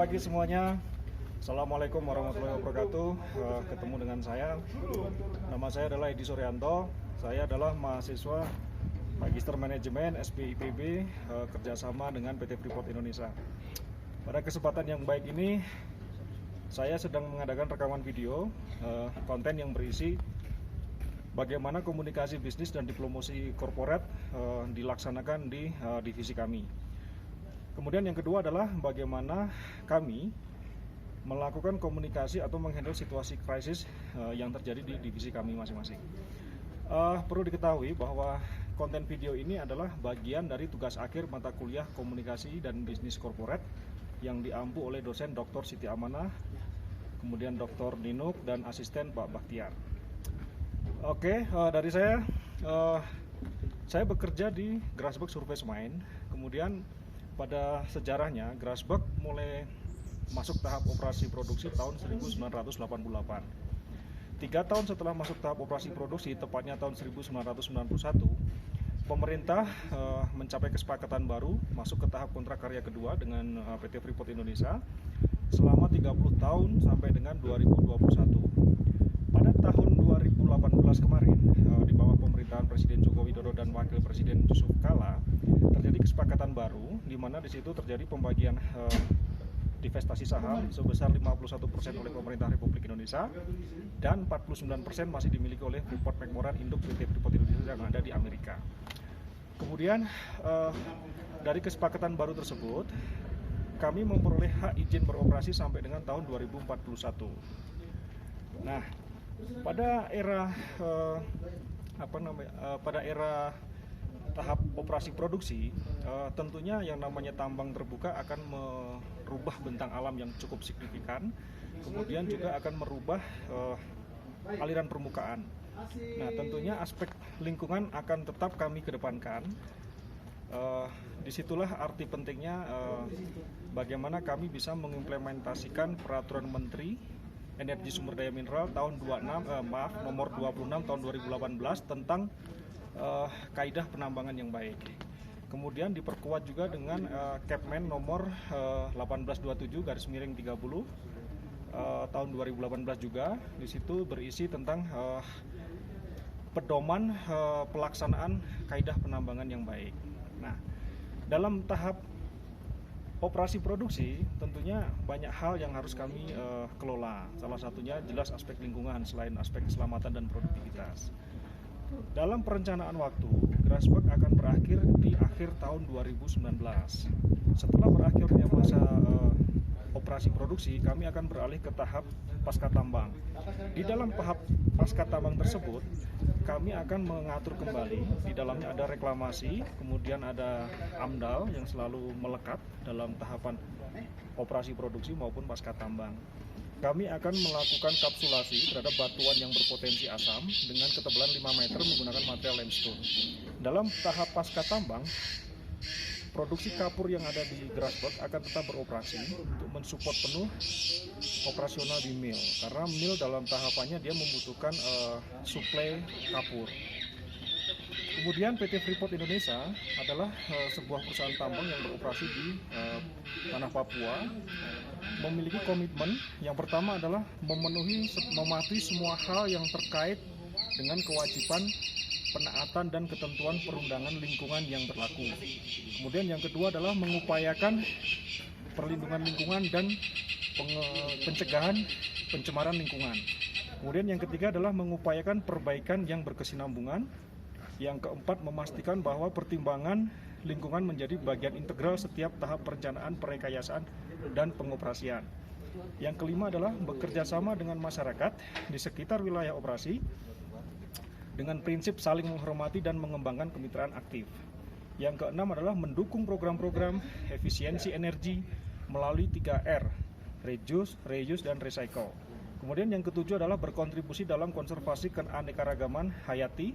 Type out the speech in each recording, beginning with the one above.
pagi semuanya. Assalamualaikum warahmatullahi wabarakatuh. Ketemu dengan saya. Nama saya adalah Edi Suryanto. Saya adalah mahasiswa Magister Manajemen SPIPB kerjasama dengan PT Freeport Indonesia. Pada kesempatan yang baik ini, saya sedang mengadakan rekaman video konten yang berisi bagaimana komunikasi bisnis dan diplomasi korporat dilaksanakan di divisi kami. Kemudian yang kedua adalah bagaimana kami melakukan komunikasi atau menghandle situasi krisis yang terjadi di divisi kami masing-masing. Perlu diketahui bahwa konten video ini adalah bagian dari tugas akhir mata kuliah komunikasi dan bisnis korporat yang diampu oleh dosen Dr. Siti Amanah, kemudian Dr. Ninuk, dan asisten Pak Bakhtiar. Oke, dari saya bekerja di Grasberg Survey Semain. Kemudian pada sejarahnya, Grasberg mulai masuk tahap operasi produksi tahun 1988. 3 tahun setelah masuk tahap operasi produksi, tepatnya tahun 1991, pemerintah mencapai kesepakatan baru masuk ke tahap kontrak karya kedua dengan PT Freeport Indonesia selama 30 tahun sampai dengan 2021. Pada tahun 2018 kemarin, di bawah pemerintahan Presiden Joko Widodo dan Wakil Presiden Yusuf Kala, terjadi kesepakatan baru di mana di situ terjadi pembagian divestasi saham sebesar 51% oleh pemerintah Republik Indonesia dan 49% masih dimiliki oleh Freeport McMoran induk PT Freeport Indonesia yang ada di Amerika. Kemudian dari kesepakatan baru tersebut, kami memperoleh hak izin beroperasi sampai dengan tahun 2041. Nah, pada era tahap operasi produksi, tentunya yang namanya tambang terbuka akan merubah bentang alam yang cukup signifikan, kemudian juga akan merubah aliran permukaan. Nah, tentunya aspek lingkungan akan tetap kami kedepankan. Disitulah arti pentingnya bagaimana kami bisa mengimplementasikan peraturan Menteri Energi Sumber Daya Mineral tahun nomor 26 tahun 2018 tentang kaidah penambangan yang baik. Kemudian diperkuat juga dengan Kepmen nomor 1827/30 tahun 2018 juga. Di situ berisi tentang pedoman pelaksanaan kaidah penambangan yang baik. Nah, dalam tahap operasi produksi tentunya banyak hal yang harus kami kelola. Salah satunya jelas aspek lingkungan selain aspek keselamatan dan produktivitas. Dalam perencanaan waktu, Grasberg akan berakhir di akhir tahun 2019. Setelah berakhirnya masa operasi produksi, kami akan beralih ke tahap pasca tambang. Di dalam tahap pasca tambang tersebut, kami akan mengatur kembali. Di dalamnya ada reklamasi, kemudian ada AMDAL yang selalu melekat dalam tahapan operasi produksi maupun pasca tambang. Kami akan melakukan kapsulasi terhadap batuan yang berpotensi asam dengan ketebalan 5 meter menggunakan material limestone. Dalam tahap pasca tambang, produksi kapur yang ada di Grasberg akan tetap beroperasi untuk mensupport penuh operasional di mill, karena mill dalam tahapannya dia membutuhkan suplai kapur. Kemudian PT Freeport Indonesia adalah sebuah perusahaan tambang yang beroperasi di tanah Papua, memiliki komitmen yang pertama adalah mematuhi semua hal yang terkait dengan kewajiban penaatan dan ketentuan perundangan lingkungan yang berlaku. Kemudian yang kedua adalah mengupayakan perlindungan lingkungan dan pencegahan pencemaran lingkungan. Kemudian yang ketiga adalah mengupayakan perbaikan yang berkesinambungan. Yang keempat, memastikan bahwa pertimbangan lingkungan menjadi bagian integral setiap tahap perencanaan, perekayasaan, dan pengoperasian. Yang kelima adalah bekerja sama dengan masyarakat di sekitar wilayah operasi dengan prinsip saling menghormati dan mengembangkan kemitraan aktif. Yang keenam adalah mendukung program-program efisiensi energi melalui 3R, reduce, reuse, dan recycle. Kemudian yang ketujuh adalah berkontribusi dalam konservasi keanekaragaman hayati.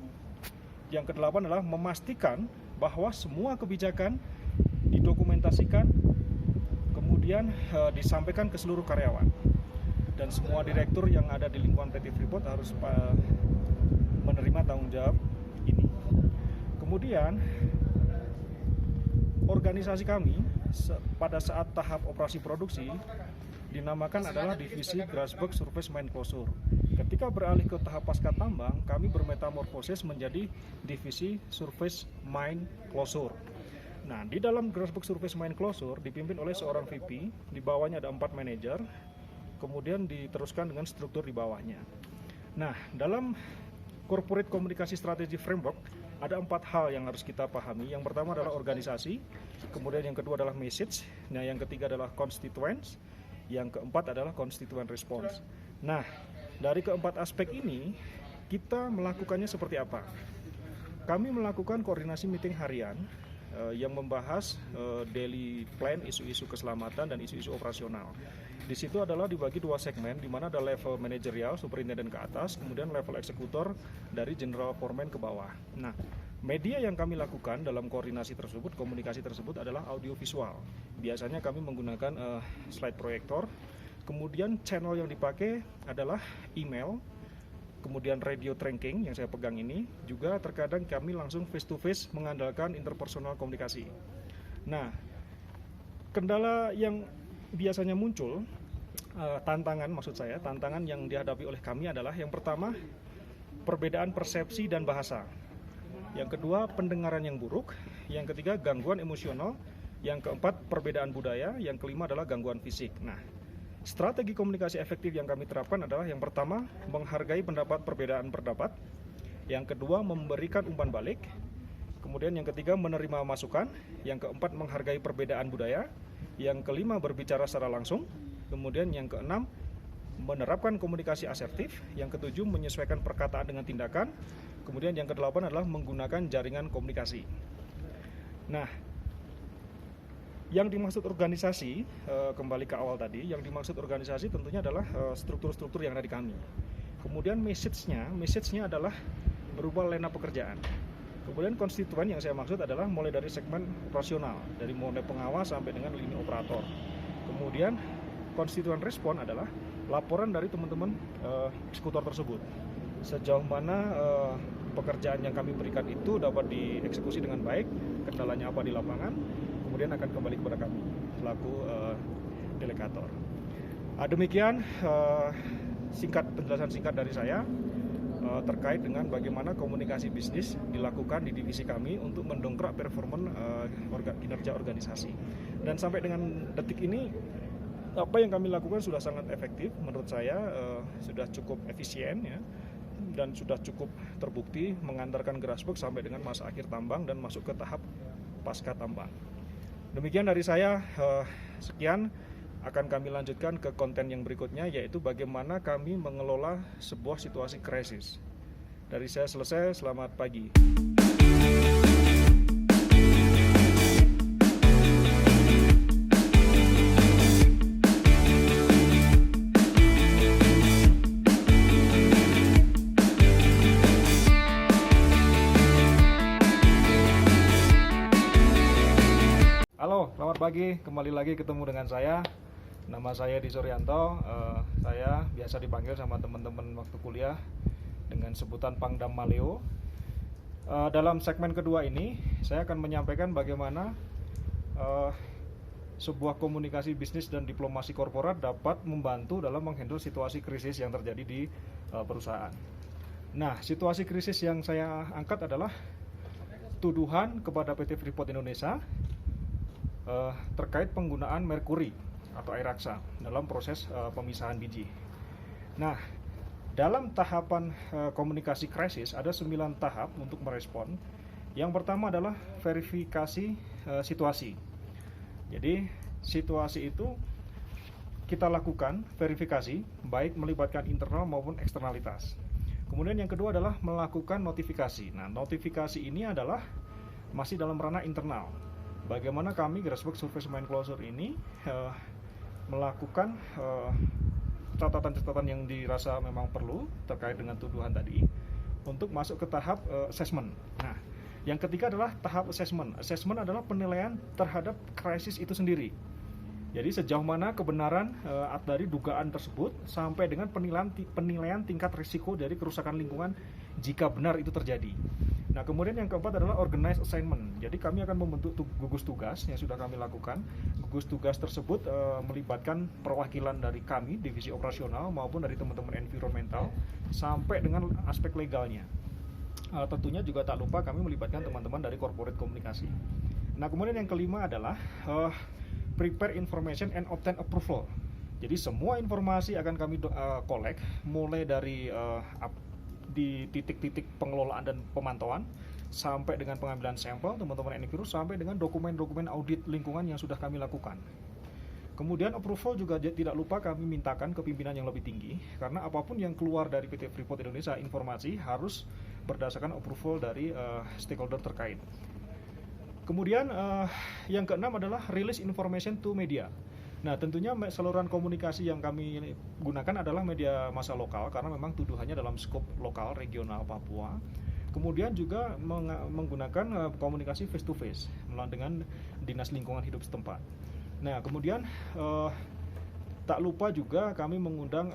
Yang kedelapan adalah memastikan bahwa semua kebijakan didokumentasikan, kemudian disampaikan ke seluruh karyawan. Dan semua direktur yang ada di lingkungan PT Freeport harus menerima tanggung jawab ini. Kemudian organisasi kami pada saat tahap operasi produksi dinamakan adalah divisi Grasberg Surface Mine Closure. Ketika beralih ke tahap pasca tambang, kami bermetamorfosis menjadi divisi Surface Mine Closure. Nah, di dalam Grasberg Surface Mine Closure dipimpin oleh seorang VP, di bawahnya ada 4 manajer, kemudian diteruskan dengan struktur di bawahnya. Nah, dalam Corporate Komunikasi Strategi Framework ada 4 hal yang harus kita pahami. Yang pertama adalah organisasi, kemudian yang kedua adalah message, nah yang ketiga adalah constituents, yang keempat adalah constituent response. Nah, dari keempat aspek ini kita melakukannya seperti apa? Kami melakukan koordinasi meeting harian yang membahas daily plan, isu-isu keselamatan dan isu-isu operasional. Di situ adalah dibagi 2 segmen, di mana ada level manajerial, superintendent ke atas, kemudian level eksekutor dari general foreman ke bawah. Nah, media yang kami lakukan dalam koordinasi tersebut, komunikasi tersebut adalah audiovisual. Biasanya kami menggunakan slide proyektor, kemudian channel yang dipakai adalah email, kemudian radio tracking yang saya pegang ini, juga terkadang kami langsung face to face mengandalkan interpersonal komunikasi. Nah, kendala yang biasanya muncul, tantangan yang dihadapi oleh kami adalah yang pertama, perbedaan persepsi dan bahasa. Yang kedua, pendengaran yang buruk. Yang ketiga, gangguan emosional. Yang keempat, perbedaan budaya. Yang kelima adalah gangguan fisik. Nah, strategi komunikasi efektif yang kami terapkan adalah yang pertama, menghargai perbedaan pendapat. Yang kedua, memberikan umpan balik. Kemudian yang ketiga, menerima masukan. Yang keempat, menghargai perbedaan budaya. Yang kelima, berbicara secara langsung. Kemudian yang keenam, menerapkan komunikasi asertif. Yang ketujuh, menyesuaikan perkataan dengan tindakan. Kemudian yang kedelapan adalah menggunakan jaringan komunikasi. Nah, yang dimaksud organisasi, kembali ke awal tadi, yang dimaksud organisasi tentunya adalah struktur-struktur yang ada di kami. Kemudian message-nya adalah berupa lena pekerjaan. Kemudian konstituen yang saya maksud adalah mulai dari segmen operasional, dari mulai pengawas sampai dengan lini operator. Kemudian konstituen respon adalah laporan dari teman-teman eksekutor tersebut. Sejauh mana pekerjaan yang kami berikan itu dapat dieksekusi dengan baik, kendalanya apa di lapangan, kemudian akan kembali kepada kami selaku delegator. Demikian penjelasan singkat dari saya terkait dengan bagaimana komunikasi bisnis dilakukan di divisi kami untuk mendongkrak performa kinerja organisasi. Dan sampai dengan detik ini, apa yang kami lakukan sudah sangat efektif menurut saya, sudah cukup efisien ya, dan sudah cukup terbukti mengantarkan Grasberg sampai dengan masa akhir tambang dan masuk ke tahap pasca tambang. Demikian dari saya, sekian. Akan kami lanjutkan ke konten yang berikutnya, yaitu bagaimana kami mengelola sebuah situasi krisis. Dari saya selesai, selamat pagi. Halo, selamat pagi. Kembali lagi ketemu dengan saya. Nama saya Di Suryanto. Saya biasa dipanggil sama teman-teman waktu kuliah dengan sebutan Pangdam Maleo. Dalam segmen kedua ini, saya akan menyampaikan bagaimana sebuah komunikasi bisnis dan diplomasi korporat dapat membantu dalam menghandle situasi krisis yang terjadi di perusahaan. Nah, situasi krisis yang saya angkat adalah tuduhan kepada PT Freeport Indonesia terkait penggunaan merkuri atau air raksa dalam proses pemisahan biji. Nah, dalam tahapan komunikasi krisis ada 9 tahap untuk merespon. Yang pertama adalah verifikasi situasi. Jadi situasi itu kita lakukan verifikasi baik melibatkan internal maupun eksternalitas. Kemudian yang kedua adalah melakukan notifikasi. Nah, notifikasi ini adalah masih dalam ranah internal. Bagaimana kami Grasberg Surface Mine Closure ini melakukan catatan-catatan yang dirasa memang perlu terkait dengan tuduhan tadi untuk masuk ke tahap assessment. Nah, yang ketiga adalah tahap assessment. Assessment adalah penilaian terhadap krisis itu sendiri. Jadi sejauh mana kebenaran dari dugaan tersebut sampai dengan penilaian tingkat risiko dari kerusakan lingkungan jika benar itu terjadi. Nah, kemudian yang keempat adalah organized assignment. Jadi kami akan membentuk gugus tugas yang sudah kami lakukan. Gugus tugas tersebut melibatkan perwakilan dari kami, divisi operasional, maupun dari teman-teman environmental, sampai dengan aspek legalnya. Tentunya juga tak lupa kami melibatkan teman-teman dari corporate komunikasi. Nah, kemudian yang kelima adalah prepare information and obtain approval. Jadi semua informasi akan kami collect, mulai dari di titik-titik pengelolaan dan pemantauan sampai dengan pengambilan sampel teman-teman Envirus, sampai dengan dokumen-dokumen audit lingkungan yang sudah kami lakukan. Kemudian approval juga tidak lupa kami mintakan ke pimpinan yang lebih tinggi, karena apapun yang keluar dari PT Freeport Indonesia informasi harus berdasarkan approval dari stakeholder terkait. Kemudian yang keenam adalah release information to media. Nah, tentunya saluran komunikasi yang kami gunakan adalah media massa lokal, karena memang tuduhannya dalam skop lokal, regional Papua. Kemudian juga menggunakan komunikasi face to face dengan Dinas Lingkungan Hidup setempat. Nah, kemudian tak lupa juga kami mengundang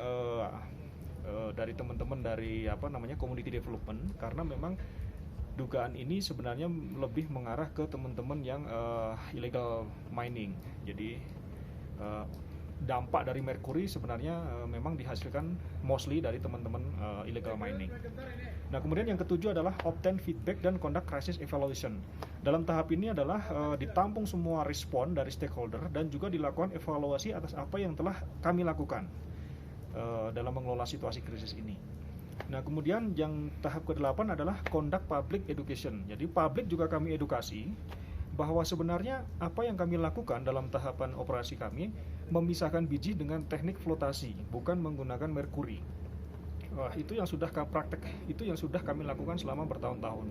dari teman-teman dari community development, karena memang dugaan ini sebenarnya lebih mengarah ke teman-teman yang illegal mining. Jadi dampak dari merkuri sebenarnya memang dihasilkan mostly dari teman-teman illegal mining. Nah, kemudian yang ketujuh adalah obtain feedback dan conduct crisis evaluation. Dalam tahap ini adalah ditampung semua respon dari stakeholder dan juga dilakukan evaluasi atas apa yang telah kami lakukan dalam mengelola situasi krisis ini. Nah, kemudian yang tahap ke-8 adalah conduct public education. Jadi publik juga kami edukasi bahwa sebenarnya apa yang kami lakukan dalam tahapan operasi kami memisahkan biji dengan teknik flotasi, bukan menggunakan merkuri. Itu yang sudah kami lakukan selama bertahun-tahun.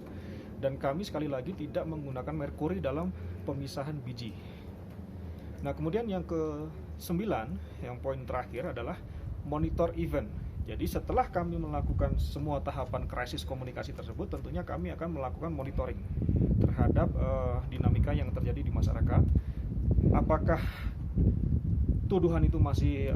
Dan kami sekali lagi tidak menggunakan merkuri dalam pemisahan biji. Nah, kemudian yang ke-9, yang poin terakhir adalah monitor event. Jadi setelah kami melakukan semua tahapan krisis komunikasi tersebut, tentunya kami akan melakukan monitoring terhadap dinamika yang terjadi di masyarakat. Apakah tuduhan itu masih